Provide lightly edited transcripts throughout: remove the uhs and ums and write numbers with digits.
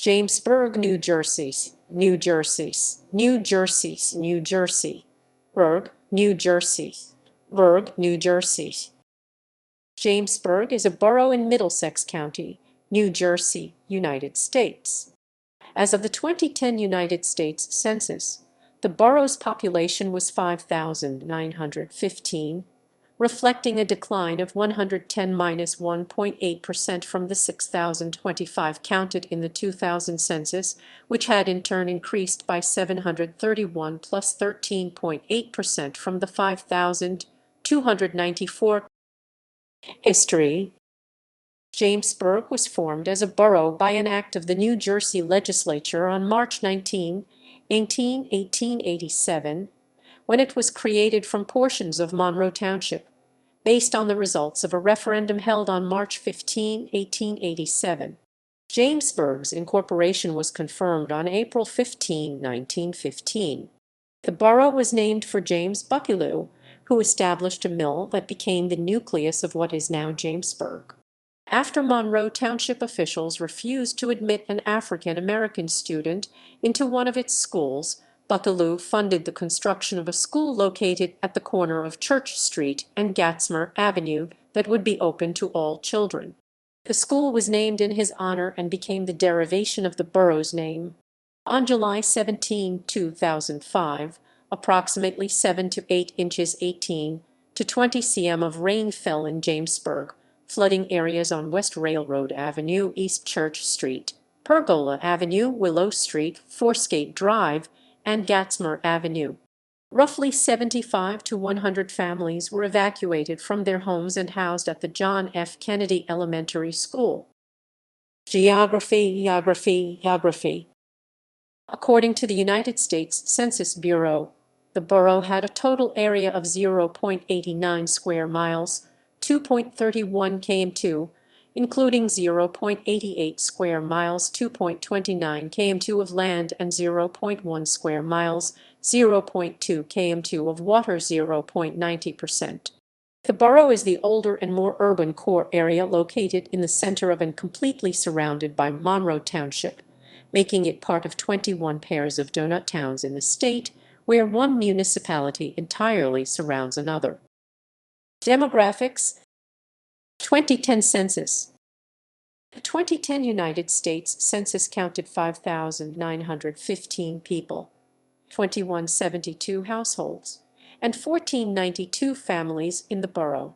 Jamesburg, New Jersey, New Jersey, New Jersey, New Jersey, Burg, New Jersey, Burg, New Jersey. Jamesburg is a borough in Middlesex County, New Jersey, United States. As of the 2010 United States Census, the borough's population was 5,915, reflecting a decline of 110-1.8% from the 6,025 counted in the 2000 census, which had in turn increased by 731 plus 13.8% from the 5,294. History. Jamesburg was formed as a borough by an act of the New Jersey legislature on March 19, 1887, when it was created from portions of Monroe Township, based on the results of a referendum held on March 15, 1887. Jamesburg's incorporation was confirmed on April 15, 1915. The borough was named for James Buckelew, who established a mill that became the nucleus of what is now Jamesburg. After Monroe Township officials refused to admit an African-American student into one of its schools, Buckelew funded the construction of a school located at the corner of Church Street and Gatsmer Avenue that would be open to all children. The school was named in his honor and became the derivation of the borough's name. On July 17, 2005, approximately 7 to 8 inches 18 to 20 cm of rain fell in Jamesburg, flooding areas on West Railroad Avenue, East Church Street, Pergola Avenue, Willow Street, Forescate Drive, and Gatsmer Avenue. Roughly 75 to 100 families were evacuated from their homes and housed at the John F. Kennedy Elementary School. Geography. According to the United States Census Bureau, the borough had a total area of 0.89 square miles, 2.31 km2, including 0.88 square miles, 2.29 km2 of land, and 0.1 square miles, 0.2 km2 of water, 0.90%. The borough is the older and more urban core area located in the center of and completely surrounded by Monroe Township, making it part of 21 pairs of donut towns in the state, where one municipality entirely surrounds another. Demographics. 2010 Census. The 2010 United States Census counted 5,915 people, 2,172 households, and 1,492 families in the borough.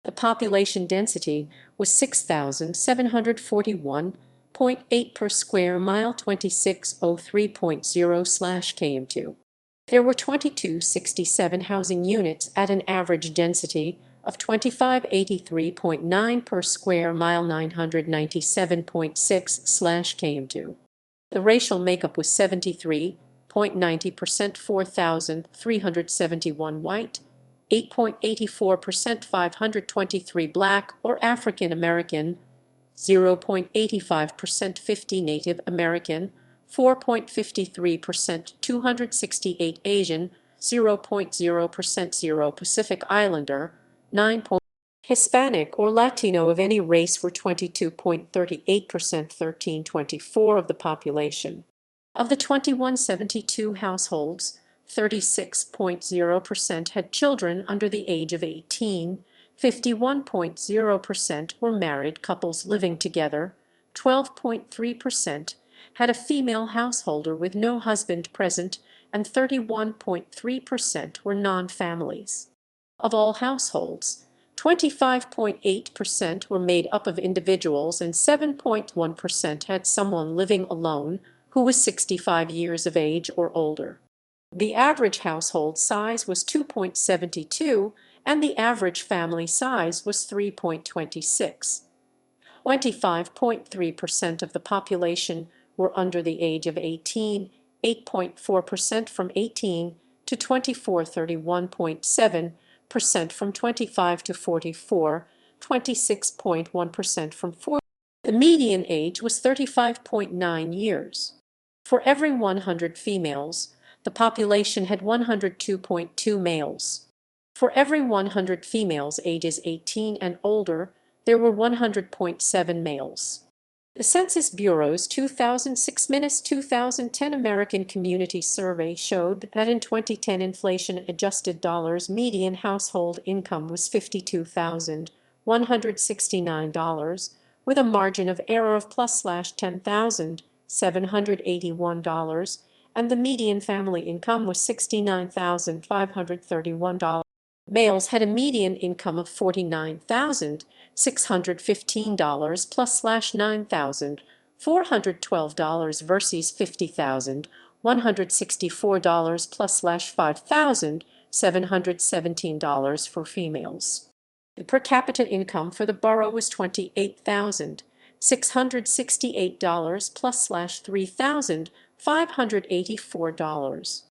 The population density was 6,741.8 per square mile, 2603.0/km2. There were 2267 housing units at an average density of 2583.9 per square mile, 997.6/km2. The racial makeup was 73.90% 4,371 white, 8.84% 523 black or African American, 0.85% 50 Native American, 4.53% 268 Asian, 0.0% 0 Pacific Islander, 9. Hispanic or Latino of any race were 22.38%, 1324 of the population. Of the 2172 households, 36.0% had children under the age of 18, 51.0% were married couples living together, 12.3% had a female householder with no husband present, and 31.3% were non-families. Of all households, 25.8% were made up of individuals and 7.1% had someone living alone who was 65 years of age or older. The average household size was 2.72 and the average family size was 3.26. 25.3% of the population were under the age of 18, 8.4% from 18 to 24, 31.7% from 25 to 44, 26.1% from 40. The median age was 35.9 years. For every 100 females, the population had 102.2 males. For every 100 females ages 18 and older, there were 100.7 males. The Census Bureau's 2006-2010 American Community Survey showed that in 2010 inflation-adjusted dollars median household income was $52,169, with a margin of error of +/10,781, and the median family income was $69,531. Males had a median income of $49,615 +/$9,412 versus $50,164 +/$5,717 for females. The per capita income for the borough was $28,668 +/$3,584.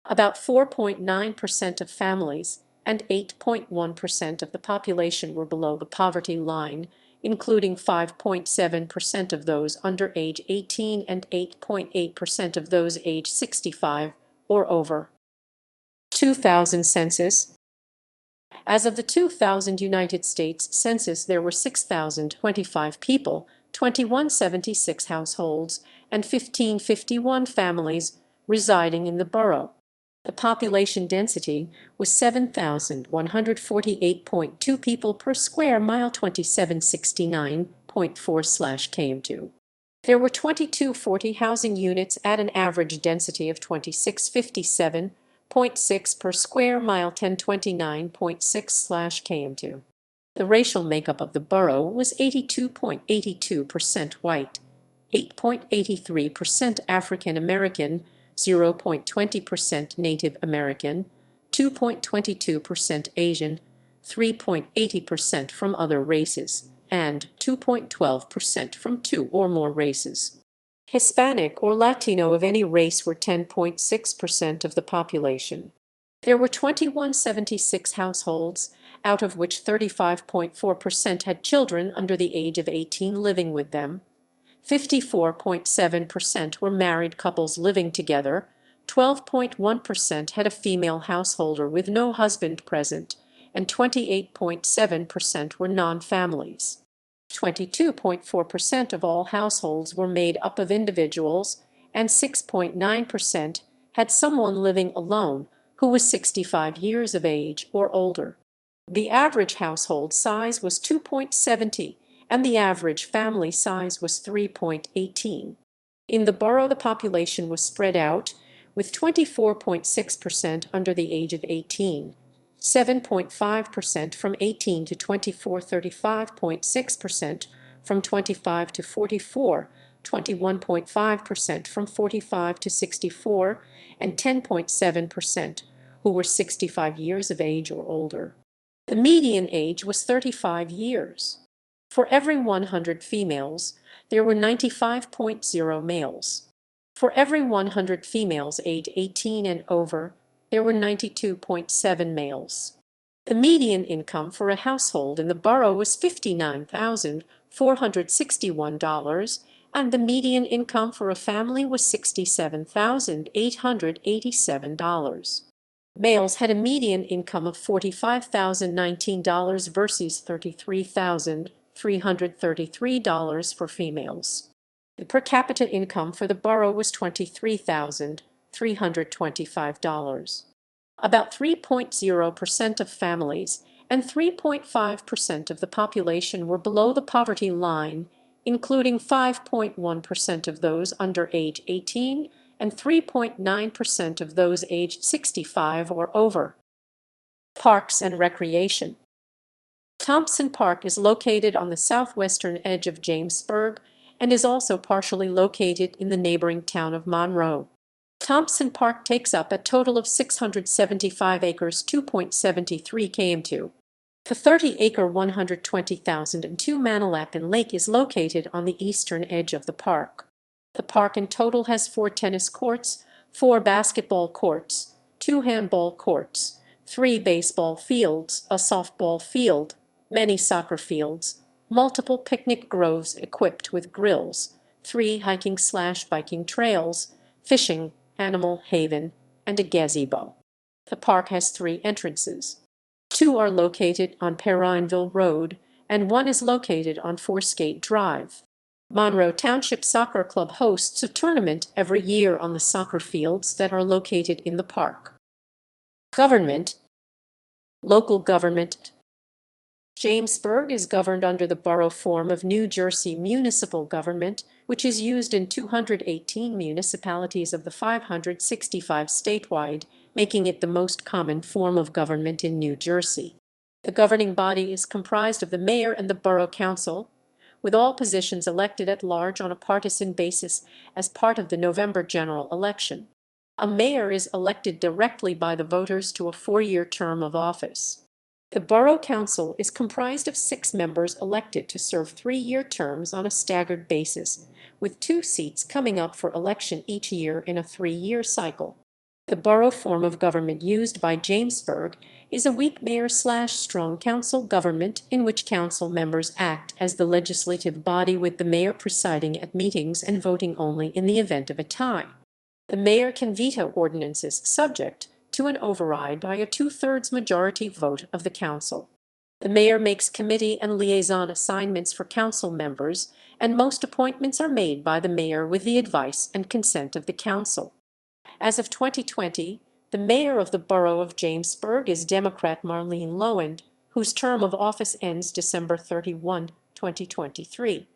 About 4.9% of families and 8.1% of the population were below the poverty line, including 5.7% of those under age 18 and 8.8% of those age 65 or over. 2000 Census. As of the 2000 United States Census, there were 6,025 people, 2,176 households, and 1,551 families residing in the borough. The population density was 7,148.2 people per square mile, 2769.4/km2. There were 2240 housing units at an average density of 2657.6 per square mile, 1029.6/km2. The racial makeup of the borough was 82.82% white, 8.83% African American, 0.20% Native American, 2.22% Asian, 3.80% from other races, and 2.12% from two or more races. Hispanic or Latino of any race were 10.6% of the population. There were 2,176 households, out of which 35.4% had children under the age of 18 living with them. 54.7% were married couples living together, 12.1% had a female householder with no husband present, and 28.7% were non-families. 22.4% of all households were made up of individuals, and 6.9% had someone living alone who was 65 years of age or older. The average household size was 2.70, and the average family size was 3.18. In the borough, the population was spread out, with 24.6% under the age of 18, 7.5% from 18 to 24, 35.6% from 25 to 44, 21.5% from 45 to 64, and 10.7% who were 65 years of age or older. The median age was 35 years. For every 100 females, there were 95.0 males. For every 100 females age 18 and over, there were 92.7 males. The median income for a household in the borough was $59,461, and the median income for a family was $67,887. Males had a median income of $45,019 versus $33,333 for females. The per capita income for the borough was $23,325. About 3.0% of families and 3.5% of the population were below the poverty line, including 5.1% of those under age 18 and 3.9% of those aged 65 or over. Parks and recreation. Thompson Park is located on the southwestern edge of Jamesburg and is also partially located in the neighboring town of Monroe. Thompson Park takes up a total of 675 acres, 2.73 km2. The 30-acre 120,002 Manalapan Lake is located on the eastern edge of the park. The park in total has 4 tennis courts, 4 basketball courts, 2 handball courts, 3 baseball fields, a softball field, many soccer fields, multiple picnic groves equipped with grills, 3 hiking/biking trails, fishing, animal haven, and a gazebo. The park has 3 entrances. 2 are located on Perrineville Road, and 1 is located on Forescate Drive. Monroe Township Soccer Club hosts a tournament every year on the soccer fields that are located in the park. Government. Local government. Jamesburg is governed under the borough form of New Jersey municipal government, which is used in 218 municipalities of the 565 statewide, making it the most common form of government in New Jersey. The governing body is comprised of the mayor and the borough council, with all positions elected at large on a partisan basis as part of the November general election. A mayor is elected directly by the voters to a 4-year term of office. The borough council is comprised of 6 members elected to serve 3-year terms on a staggered basis, with 2 seats coming up for election each year in a 3-year cycle. The borough form of government used by Jamesburg is a weak mayor/strong council government in which council members act as the legislative body with the mayor presiding at meetings and voting only in the event of a tie. The mayor can veto ordinances subject to an override by a 2/3 majority vote of the council. The mayor makes committee and liaison assignments for council members, and most appointments are made by the mayor with the advice and consent of the council. As of 2020, the mayor of the borough of Jamesburg is Democrat Marlene Lowand, whose term of office ends December 31, 2023.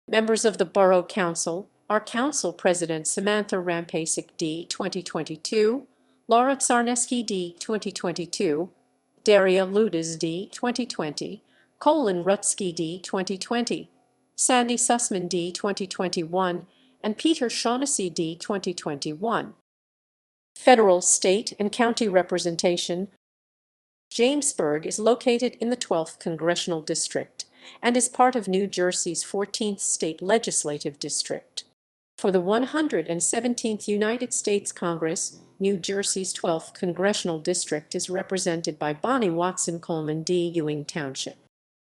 Members of the borough council are Council President Samantha Rampasic D. 2022, Laura Tsarneski D. 2022, Daria Ludas D. 2020, Colin Rutsky D. 2020, Sandy Sussman D. 2021, and Peter Shaughnessy D. 2021. Federal, state, and county representation. Jamesburg is located in the 12th Congressional District and is part of New Jersey's 14th State Legislative District. For the 117th United States Congress, New Jersey's 12th Congressional District is represented by Bonnie Watson Coleman D. Ewing Township.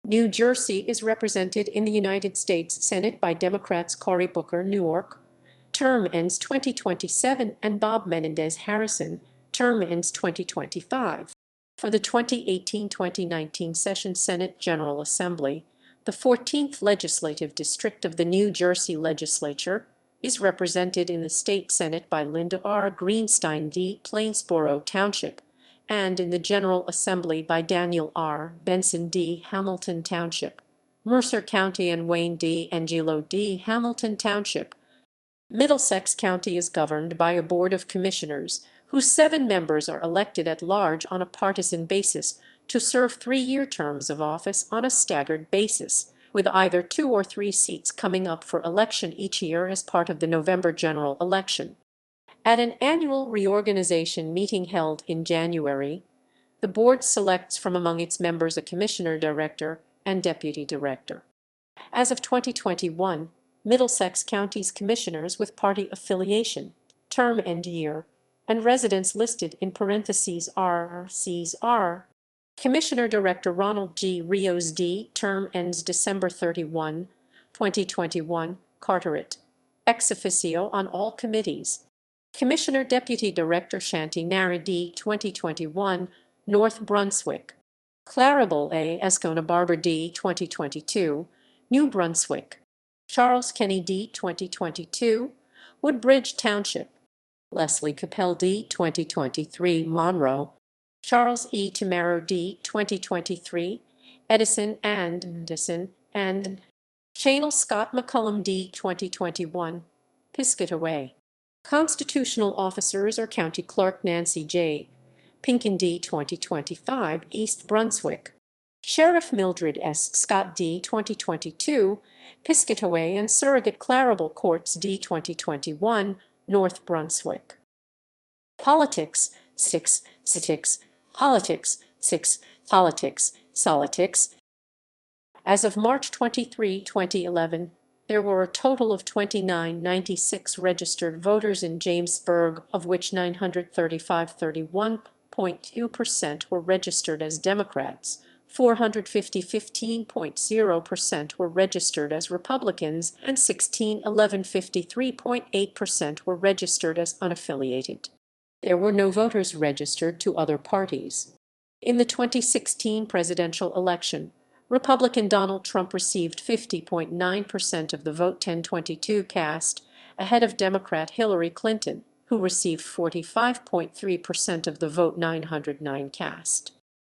New Jersey is represented in the United States Senate by Democrats Cory Booker, Newark, term ends 2027, and Bob Menendez Harrison, term ends 2025. For the 2018-2019 session Senate General Assembly, the 14th Legislative District of the New Jersey Legislature is represented in the State Senate by Linda R. Greenstein D. Plainsboro Township, and in the General Assembly by Daniel R. Benson D. Hamilton Township, Mercer County, and Wayne D. Angelo D. Hamilton Township. Middlesex County is governed by a Board of Commissioners, whose 7 members are elected at large on a partisan basis to serve 3-year terms of office on a staggered basis, with either 2 or 3 seats coming up for election each year as part of the November general election. At an annual reorganization meeting held in January, the board selects from among its members a commissioner director and deputy director. As of 2021, Middlesex County's commissioners with party affiliation, term end year, and residents listed in parentheses are Commissioner Director Ronald G. Rios D., term ends December 31, 2021, Carteret, ex officio on all committees. Commissioner Deputy Director Shanti Nara D. 2021, North Brunswick. Claribel A. Escona Barber D. 2022, New Brunswick. Charles Kenny D. 2022, Woodbridge Township. Leslie Capel D. 2023, Monroe. Charles E. Tamaro D. 2023, Edison and Chanel Scott McCullum D. 2021, Piscataway. Constitutional officers are County Clerk Nancy J. Pinkin D. 2025, East Brunswick. Sheriff Mildred S. Scott D. 2022, Piscataway, and Surrogate Claribel Courts D. 2021, North Brunswick. Politics, 6, politics, 6, politics. As of March 23, 2011, there were a total of 2996 registered voters in Jamesburg, of which 935, 31.2% were registered as Democrats, 450, 15.0% were registered as Republicans, and 1611, 53.8% were registered as unaffiliated. There were no voters registered to other parties. In the 2016 presidential election, Republican Donald Trump received 50.9% of the vote 1022 cast, ahead of Democrat Hillary Clinton, who received 45.3% of the vote 909 cast.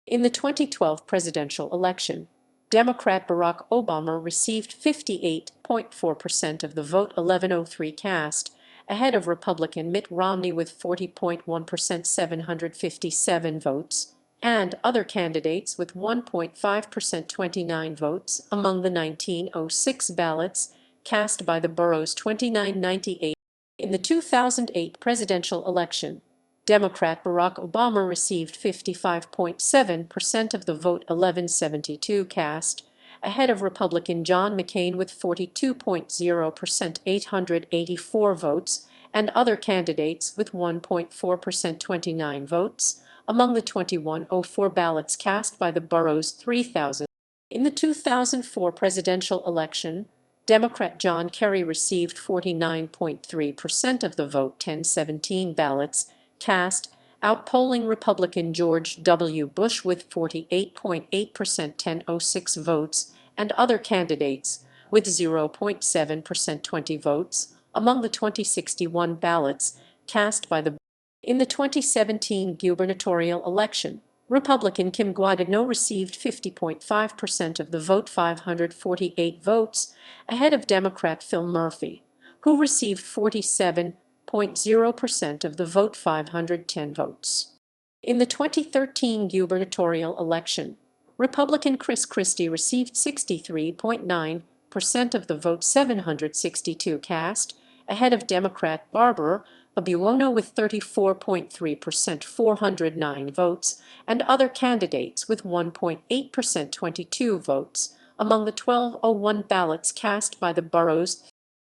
In the 2012 presidential election, Democrat Barack Obama received 58.4% of the vote 1103 cast, ahead of Republican Mitt Romney with 40.1% 757 votes, and other candidates with 1.5% 29 votes among the 1906 ballots cast by the borough's 2998. In the 2008 presidential election, Democrat Barack Obama received 55.7% of the vote 1172 cast, ahead of Republican John McCain with 42.0% 884 votes, and other candidates with 1.4% 29 votes, among the 2104 ballots cast by the borough's 3,000. In the 2004 presidential election, Democrat John Kerry received 49.3% of the vote 1017 ballots cast, outpolling Republican George W. Bush with 48.8% 1006 votes, and other candidates with 0.7% 20 votes, among the 2061 ballots cast by the. In the 2017 gubernatorial election, Republican Kim Guadagno received 50.5% of the vote 548 votes, ahead of Democrat Phil Murphy, who received 47.0% of the vote 510 votes. In the 2013 gubernatorial election, Republican Chris Christie received 63.9% of the vote 762 cast, ahead of Democrat Barbara Buono with 34.3% 409 votes, and other candidates with 1.8% 22 votes, among the 1201 ballots cast by the boroughs.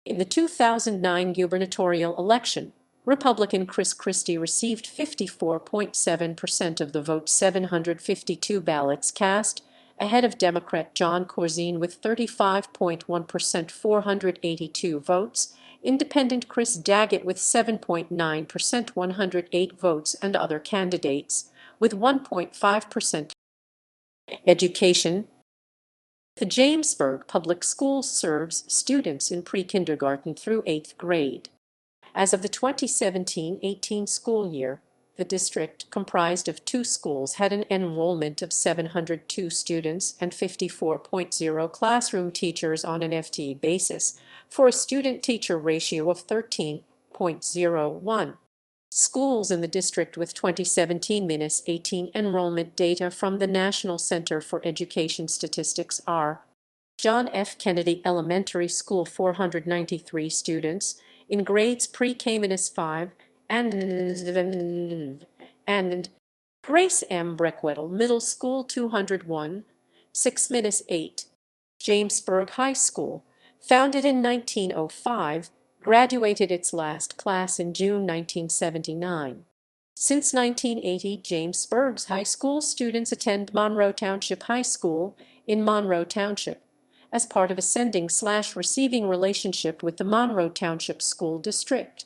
In the 2009 gubernatorial election, Republican Chris Christie received 54.7% of the vote 752 ballots cast, ahead of Democrat John Corzine with 35.1% 482 votes, Independent Chris Daggett with 7.9% 108 votes, and other candidates with 1.5%. Education. The Jamesburg Public Schools serves students in pre-kindergarten through 8th grade. As of the 2017-18 school year, the district, comprised of 2 schools, had an enrollment of 702 students and 54.0 classroom teachers on an FTE basis, for a student-teacher ratio of 13.01. Schools in the district with 2017-18 enrollment data from the National Center for Education Statistics are: John F. Kennedy Elementary School 493 students in grades pre-K-5 and Grace M. Breckwedel Middle School 201, 6-8. Jamesburg High School, founded in 1905, graduated its last class in June 1979. Since 1980, Jamesburg's high school students attend Monroe Township High School in Monroe Township, as part of a sending/receiving relationship with the Monroe Township School District.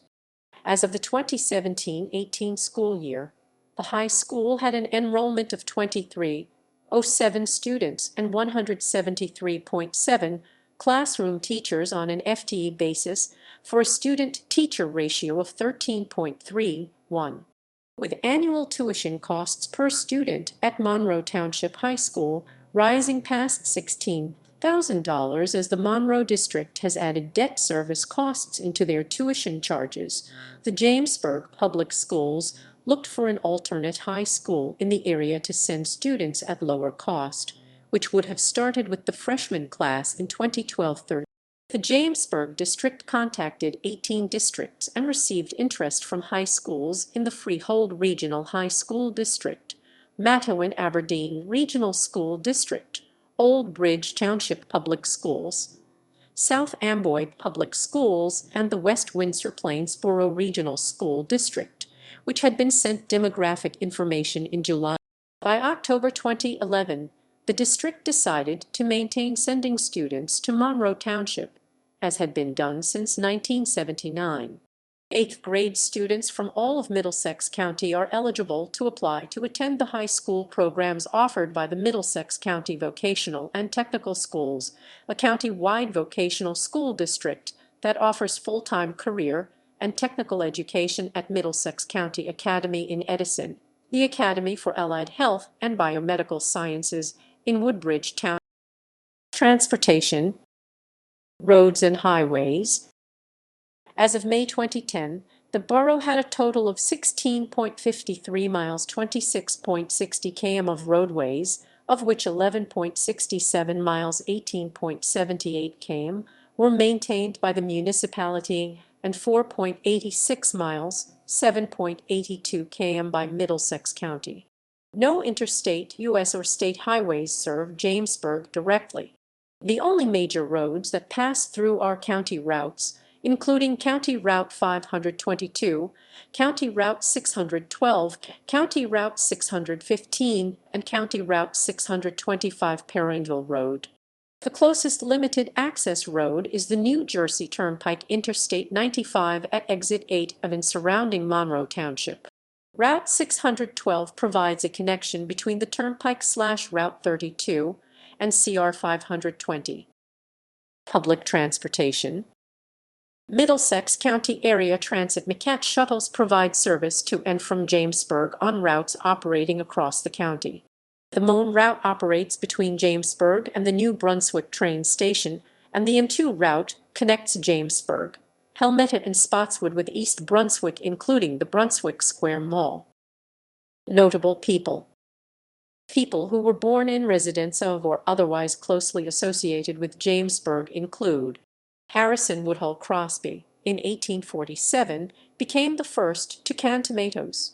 As of the 2017-18 school year, the high school had an enrollment of 2307 students and 173.7 classroom teachers on an FTE basis, for a student-teacher ratio of 13.31. With annual tuition costs per student at Monroe Township High School rising past $16,000 as the Monroe District has added debt service costs into their tuition charges, the Jamesburg Public Schools looked for an alternate high school in the area to send students at lower cost, which would have started with the freshman class in 2012-13. The Jamesburg district contacted 18 districts and received interest from high schools in the Freehold Regional High School District, Mattoon-Aberdeen Regional School District, Old Bridge Township Public Schools, South Amboy Public Schools, and the West Windsor Plains Borough Regional School District, which had been sent demographic information in July. By October 2011, the district decided to maintain sending students to Monroe Township, as had been done since 1979. Eighth grade students from all of Middlesex County are eligible to apply to attend the high school programs offered by the Middlesex County Vocational and Technical Schools, a county-wide vocational school district that offers full-time career and technical education at Middlesex County Academy in Edison, the Academy for Allied Health and Biomedical Sciences in Woodbridge Town. Transportation, roads and highways. As of May 2010, the borough had a total of 16.53 miles, 26.60 km of roadways, of which 11.67 miles, 18.78 km, were maintained by the municipality and 4.86 miles, 7.82 km by Middlesex County. No interstate, U.S. or state highways serve Jamesburg directly. The only major roads that pass through are county routes, including County Route 522, County Route 612, County Route 615, and County Route 625 Perrineville Road. The closest limited access road is the New Jersey Turnpike Interstate 95 at Exit 8 of and surrounding Monroe Township. Route 612 provides a connection between the Turnpike/Route 32 and CR 520. Public transportation. Middlesex County Area Transit MCAT shuttles provide service to and from Jamesburg on routes operating across the county. The Moan route operates between Jamesburg and the New Brunswick train station, and the M2 route connects Jamesburg, Helmetta, and Spotswood with East Brunswick, including the Brunswick Square Mall. Notable people. People who were born in residence of or otherwise closely associated with Jamesburg include Harrison Woodhull Crosby, in 1847, became the first to can tomatoes.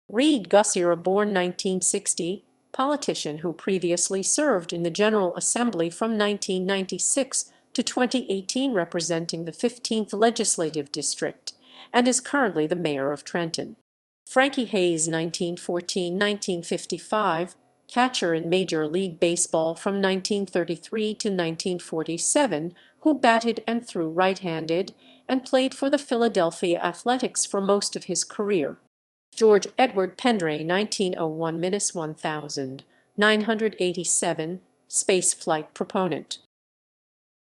Reed Gussier, born 1960, politician who previously served in the General Assembly from 1996 to 2018 representing the 15th Legislative District, and is currently the mayor of Trenton. Frankie Hayes, 1914–1955, catcher in Major League Baseball from 1933 to 1947, who batted and threw right-handed, and played for the Philadelphia Athletics for most of his career. George Edward Pendray, 1901–1987, spaceflight proponent.